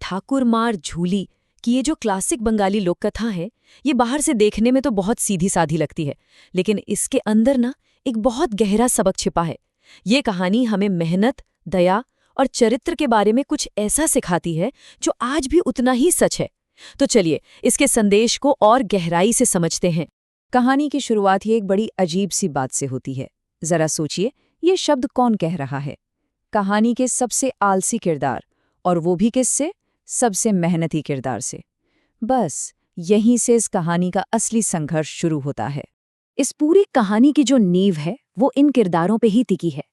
ठाकुर मार झूली कि ये जो क्लासिक बंगाली लोक कथा है, ये बाहर से देखने में तो बहुत सीधी साधी लगती है, लेकिन इसके अंदर ना एक बहुत गहरा सबक छिपा है। ये कहानी हमें मेहनत, दया और चरित्र के बारे में कुछ ऐसा सिखाती है जो आज भी उतना ही सच है। तो चलिए इसके संदेश को और गहराई से समझते हैं। कहानी की शुरुआत ही एक बड़ी अजीब सी बात से होती है। जरा सोचिए, ये शब्द कौन कह रहा है? कहानी के सबसे आलसी किरदार, और वो भी किससे? सबसे मेहनती किरदार से। बस यहीं से इस कहानी का असली संघर्ष शुरू होता है। इस पूरी कहानी की जो नींव है वो इन किरदारों पे ही टिकी है।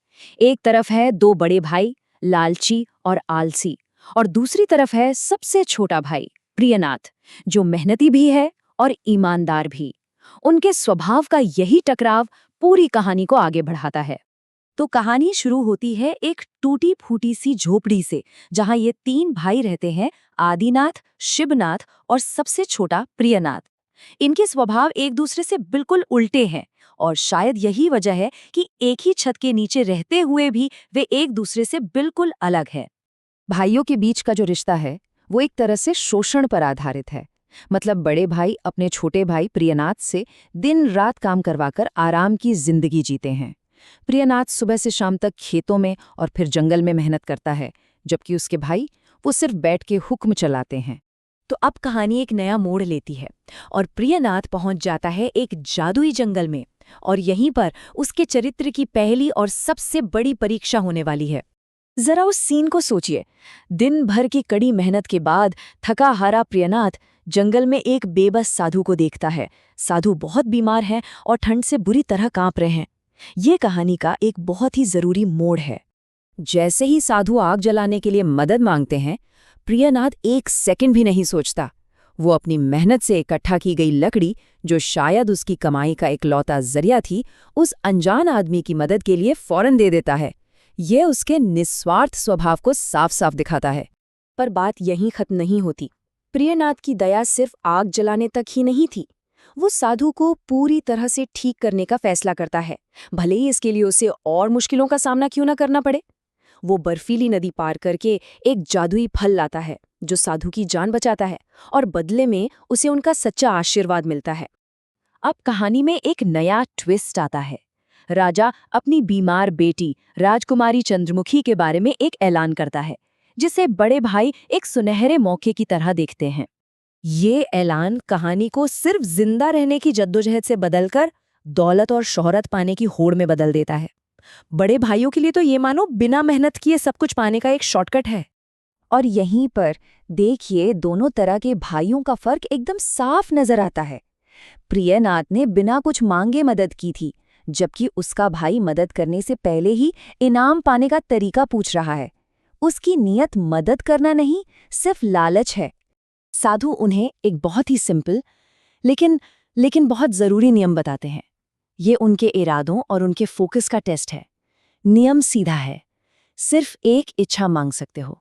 एक तरफ है दो बड़े भाई, लालची और आलसी, और दूसरी तरफ है सबसे छोटा भाई प्रियनाथ, जो मेहनती भी है और ईमानदार भी। उनके स्वभाव का यही टकराव पूरी कहानी को आगे बढ़ाता है। तो कहानी शुरू होती है एक टूटी फूटी सी झोपड़ी से, जहां ये तीन भाई रहते हैं, आदिनाथ, शिवनाथ और सबसे छोटा प्रियनाथ। इनके स्वभाव एक दूसरे से बिल्कुल उल्टे हैं, और शायद यही वजह है कि एक ही छत के नीचे रहते हुए भी वे एक दूसरे से बिल्कुल अलग हैं। भाइयों के बीच का जो रिश्ता है वो एक तरह से शोषण पर आधारित है। मतलब बड़े भाई अपने छोटे भाई प्रियनाथ से दिन रात काम करवाकर आराम की जिंदगी जीते हैं। प्रियनाथ सुबह से शाम तक खेतों में और फिर जंगल में मेहनत करता है, जबकि उसके भाई वो सिर्फ बैठ के हुक्म चलाते हैं। तो अब कहानी एक नया मोड़ लेती है और प्रियनाथ पहुंच जाता है एक जादुई जंगल में, और यहीं पर उसके चरित्र की पहली और सबसे बड़ी परीक्षा होने वाली है। जरा उस सीन को सोचिए। दिन भर की कड़ी मेहनत के बाद थका हारा प्रियनाथ जंगल में एक बेबस साधु को देखता है। साधु बहुत बीमार हैं और ठंड से बुरी तरह कांप रहे हैं। ये कहानी का एक बहुत ही जरूरी मोड़ है। जैसे ही साधु आग जलाने के लिए मदद मांगते हैं, प्रियनाथ एक सेकंड भी नहीं सोचता। वो अपनी मेहनत से इकट्ठा की गई लकड़ी, जो शायद उसकी कमाई का इकलौता जरिया थी, उस अनजान आदमी की मदद के लिए फौरन दे देता है। ये उसके निस्वार्थ स्वभाव को साफ साफ दिखाता है। पर बात यहीं खत्म नहीं होती। प्रियनाथ की दया सिर्फ आग जलाने तक ही नहीं थी। वो साधु को पूरी तरह से ठीक करने का फैसला करता है, भले ही इसके लिए उसे और मुश्किलों का सामना क्यों न करना पड़े। वो बर्फीली नदी पार करके एक जादुई फल लाता है जो साधु की जान बचाता है, और बदले में उसे उनका सच्चा आशीर्वाद मिलता है। अब कहानी में एक नया ट्विस्ट आता है। राजा अपनी बीमार बेटी राजकुमारी चंद्रमुखी के बारे में एक ऐलान करता है, जिसे बड़े भाई एक सुनहरे मौके की तरह देखते हैं। ये ऐलान कहानी को सिर्फ जिंदा रहने की जद्दोजहद से बदलकर दौलत और शोहरत पाने की होड़ में बदल देता है। बड़े भाइयों के लिए तो ये मानो बिना मेहनत किए सब कुछ पाने का एक शॉर्टकट है। और यहीं पर देखिए, दोनों तरह के भाइयों का फर्क एकदम साफ नजर आता है। प्रियनाथ ने बिना कुछ मांगे मदद की थी, जबकि उसका भाई मदद करने से पहले ही इनाम पाने का तरीका पूछ रहा है। उसकी नीयत मदद करना नहीं, सिर्फ लालच है। साधु उन्हें एक बहुत ही सिंपल लेकिन बहुत जरूरी नियम बताते हैं। ये उनके इरादों और उनके फोकस का टेस्ट है। नियम सीधा है, सिर्फ एक इच्छा मांग सकते हो।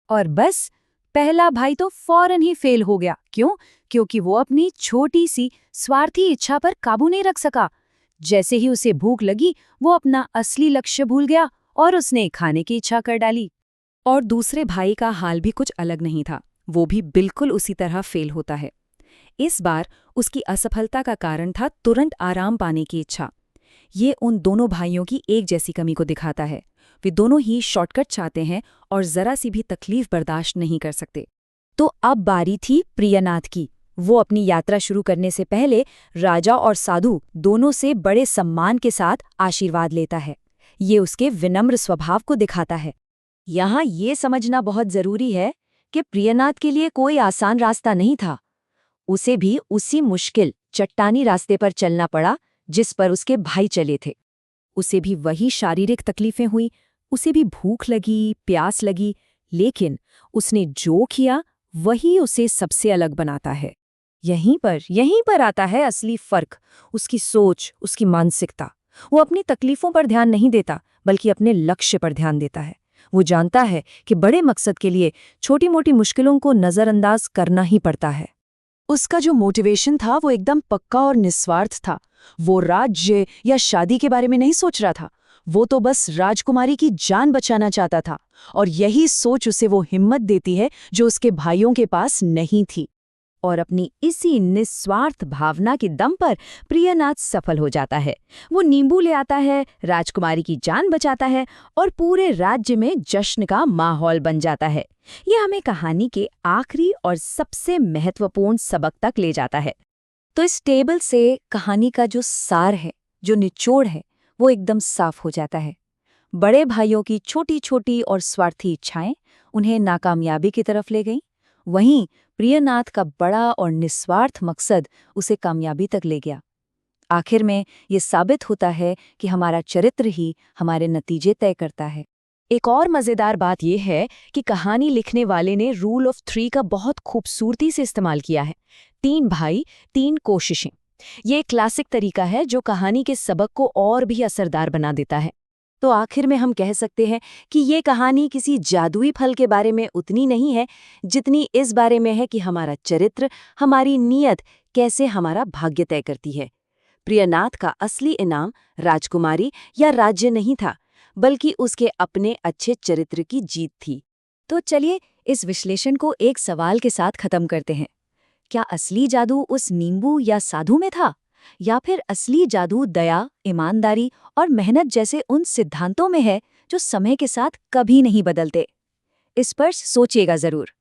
और बस पहला भाई तो फौरन ही फेल हो गया। क्यों? क्योंकि वो अपनी छोटी सी स्वार्थी इच्छा पर काबू नहीं रख सका। जैसे ही उसे भूख लगी, वो अपना असली लक्ष्य भूल गया और उसने खाने की इच्छा कर डाली। और दूसरे भाई का हाल भी कुछ अलग नहीं था। वो भी बिल्कुल उसी तरह फेल होता है। इस बार उसकी असफलता का कारण था तुरंत आराम पाने की इच्छा। ये उन दोनों भाइयों की एक जैसी कमी को दिखाता है। वे दोनों ही शॉर्टकट चाहते हैं और जरा सी भी तकलीफ बर्दाश्त नहीं कर सकते। तो अब बारी थी प्रियनाथ की। वो अपनी यात्रा शुरू करने से पहले राजा और साधु दोनों से बड़े सम्मान के साथ आशीर्वाद लेता है। ये उसके विनम्र स्वभाव को दिखाता है। यहाँ ये समझना बहुत जरूरी है कि प्रियनाथ के लिए कोई आसान रास्ता नहीं था। उसे भी उसी मुश्किल चट्टानी रास्ते पर चलना पड़ा जिस पर उसके भाई चले थे। उसे भी वही शारीरिक तकलीफें हुई, उसे भी भूख लगी, प्यास लगी, लेकिन उसने जो किया वही उसे सबसे अलग बनाता है। यहीं पर आता है असली फर्क, उसकी सोच, उसकी मानसिकता। वो अपनी तकलीफों पर ध्यान नहीं देता, बल्कि अपने लक्ष्य पर ध्यान देता है। वो जानता है कि बड़े मकसद के लिए छोटी मोटी मुश्किलों को नज़रअंदाज करना ही पड़ता है। उसका जो मोटिवेशन था वो एकदम पक्का और निस्वार्थ था। वो राज्य या शादी के बारे में नहीं सोच रहा था। वो तो बस राजकुमारी की जान बचाना चाहता था, और यही सोच उसे वो हिम्मत देती है जो उसके भाइयों के पास नहीं थी। और अपनी इसी निस्वार्थ भावना के दम पर प्रियनाथ सफल हो जाता है। वो नींबू ले आता है, राजकुमारी की जान बचाता है और पूरे राज्य में जश्न का माहौल बन जाता है। ये हमें कहानी के आखिरी और सबसे महत्वपूर्ण सबक तक ले जाता है। तो इस टेबल से कहानी का जो सार है, जो निचोड़ है, वो एकदम साफ हो जाता है। बड़े भाइयों की छोटी छोटी और स्वार्थी इच्छाएं उन्हें नाकामयाबी की तरफ ले गईं, वहीं प्रियनाथ का बड़ा और निस्वार्थ मकसद उसे कामयाबी तक ले गया। आखिर में ये साबित होता है कि हमारा चरित्र ही हमारे नतीजे तय करता है। एक और मजेदार बात यह है कि कहानी लिखने वाले ने रूल ऑफ 3 का बहुत खूबसूरती से इस्तेमाल किया है। 3 भाई, 3 कोशिशें। ये एक क्लासिक तरीका है जो कहानी के सबक को और भी असरदार बना देता है। तो आखिर में हम कह सकते हैं कि ये कहानी किसी जादुई फल के बारे में उतनी नहीं है जितनी इस बारे में है कि हमारा चरित्र, हमारी नीयत कैसे हमारा भाग्य तय करती है। प्रियनाथ का असली इनाम राजकुमारी या राज्य नहीं था, बल्कि उसके अपने अच्छे चरित्र की जीत थी। तो चलिए इस विश्लेषण को एक सवाल के साथ खत्म करते हैं। क्या असली जादू उस नींबू या साधु में था, या फिर असली जादू दया, ईमानदारी और मेहनत जैसे उन सिद्धांतों में है जो समय के साथ कभी नहीं बदलते? इस पर सोचिएगा जरूर।